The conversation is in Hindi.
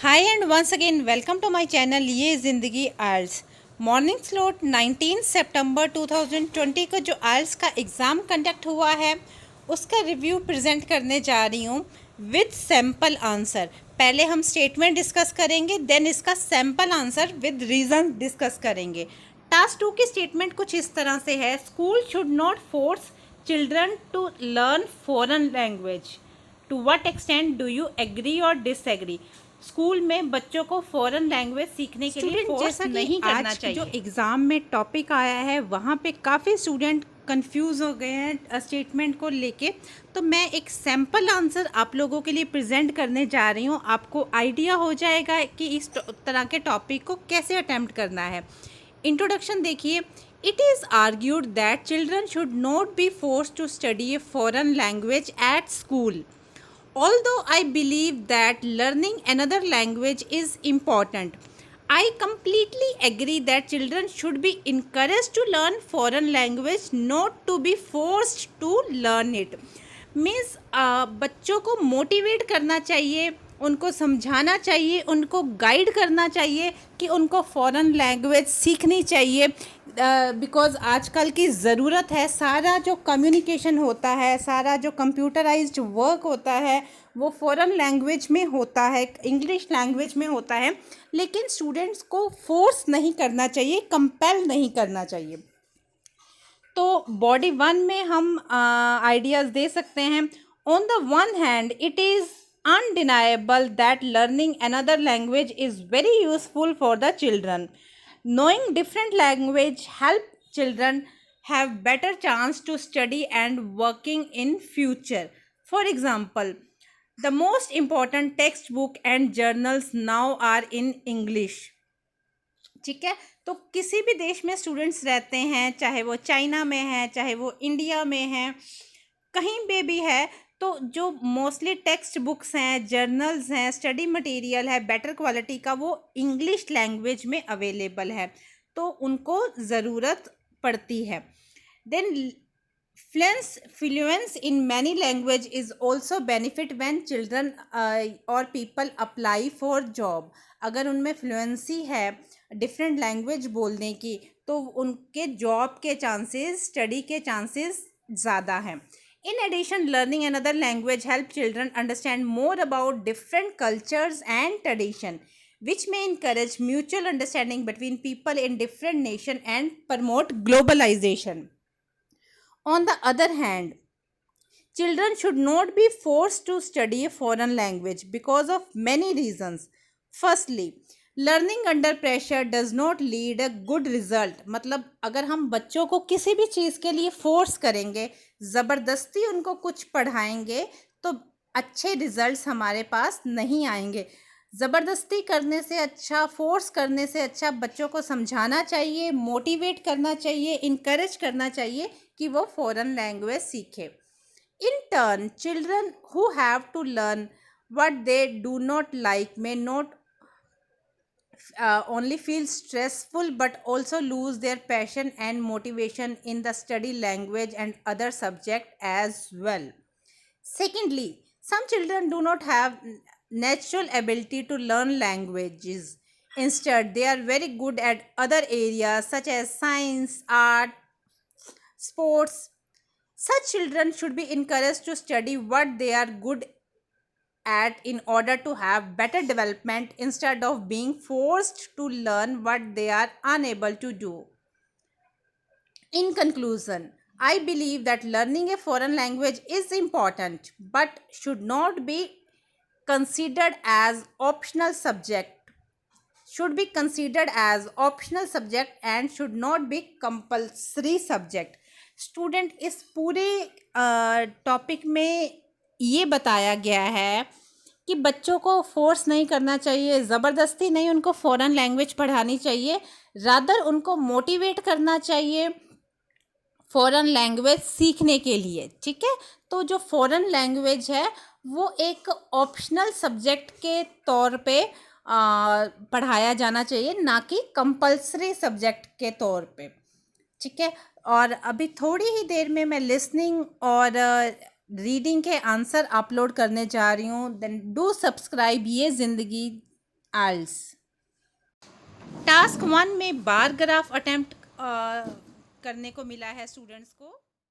Hi and once again welcome to my channel ये ज़िंदगी आयल्स। मॉर्निंग स्लॉट 19 सितंबर 2020 को जो आयल्स का एग्ज़ाम कंडक्ट हुआ है उसका रिव्यू प्रेजेंट करने जा रही हूँ विद सैम्पल आंसर। पहले हम स्टेटमेंट डिस्कस करेंगे, देन इसका sample answer with reason discuss करेंगे। टास्क 2 की स्टेटमेंट कुछ इस तरह से है, school should not force children to learn foreign language. To what extent do you agree और डिसएग्री। स्कूल में बच्चों को फॉरेन लैंग्वेज सीखने के लिए फोर्स नहीं करना चाहिए। जो एग्ज़ाम में टॉपिक आया है वहाँ पे काफ़ी स्टूडेंट कंफ्यूज हो गए हैं स्टेटमेंट को लेके, तो मैं एक सैम्पल आंसर आप लोगों के लिए प्रेजेंट करने जा रही हूँ। आपको आइडिया हो जाएगा कि इस तरह के टॉपिक को कैसे अटेम्प्ट करना है। इंट्रोडक्शन देखिए। It is argued that children should not be force to study a foreign language at school. Although I believe that learning another language is important, I completely agree that children should be encouraged to learn foreign language, not to be forced to learn it. Means बच्चों को मोटिवेट करना चाहिए, उनको समझाना चाहिए, उनको गाइड करना चाहिए कि उनको फ़ॉरेन लैंग्वेज सीखनी चाहिए, बिकॉज़ आजकल की ज़रूरत है। सारा जो कम्युनिकेशन होता है, सारा जो कंप्यूटराइज्ड वर्क होता है वो फ़ॉरेन लैंग्वेज में होता है, इंग्लिश लैंग्वेज में होता है। लेकिन स्टूडेंट्स को फोर्स नहीं करना चाहिए, कंपेल नहीं करना चाहिए। तो बॉडी 1 में हम आइडियाज़ दे सकते हैं। On the one hand it is undeniable that learning another language is very useful for the children. Knowing different language help children have better chance to study and working in future. For example, the most important textbook and journals now are in English. ठीक है, तो किसी भी देश में स्टूडेंट्स रहते हैं, चाहे वो चाइना में है, चाहे वो इंडिया में है, कहीं पे भी है, तो जो मोस्टली टेक्स्ट बुक्स हैं, जर्नल्स हैं, स्टडी मटेरियल है बेटर क्वालिटी का, वो इंग्लिश लैंग्वेज में अवेलेबल है, तो उनको ज़रूरत पड़ती है। Then fluence in many language is also benefit when children or people apply for job. अगर उनमें फ्लुएंसी है डिफरेंट लैंग्वेज बोलने की, तो उनके जॉब के चांसेस, स्टडी के चांसेस ज़्यादा हैं। In addition, learning another language help children understand more about different cultures and tradition, which may encourage mutual understanding between people in different nations and promote globalization. On the other hand, children should not be forced to study a foreign language because of many reasons. Firstly, learning under pressure does not lead a good result. मतलब अगर हम बच्चों को किसी भी चीज़ के लिए फोर्स करेंगे, ज़बरदस्ती उनको कुछ पढ़ाएंगे, तो अच्छे रिजल्ट्स हमारे पास नहीं आएंगे। ज़बरदस्ती करने से अच्छा, फोर्स करने से अच्छा बच्चों को समझाना चाहिए, मोटिवेट करना चाहिए, इनकरेज करना चाहिए कि वो फॉरेन लैंग्वेज सीखे। In turn, children who have to learn what they do not like may not only feel stressful but also lose their passion and motivation in the study language and other subject as well. Secondly, some children do not have natural ability to learn languages. Instead, they are very good at other areas such as science, art, sports. Such children should be encouraged to study what they are good at in order to have better development instead of being forced to learn what they are unable to do. In conclusion, I believe that learning a foreign language is important but should not be considered as optional subject, and should not be compulsory subject. Student, इस पूरे टॉपिक में ये बताया गया है कि बच्चों को फोर्स नहीं करना चाहिए, ज़बरदस्ती नहीं उनको फ़ॉरेन लैंग्वेज पढ़ानी चाहिए, रादर उनको मोटिवेट करना चाहिए फ़ॉरेन लैंग्वेज सीखने के लिए। ठीक है, तो जो फ़ॉरेन लैंग्वेज है वो एक ऑप्शनल सब्जेक्ट के तौर पे पढ़ाया जाना चाहिए, ना कि कंपल्सरी सब्जेक्ट के तौर पे। ठीक है, और अभी थोड़ी ही देर में मैं लिसनिंग और रीडिंग के आंसर अपलोड करने जा रही हूँ। देन डू सब्सक्राइब ये ज़िंदगी आइल्स। टास्क 1 में बार ग्राफ अटेम्प्ट करने को मिला है स्टूडेंट्स को।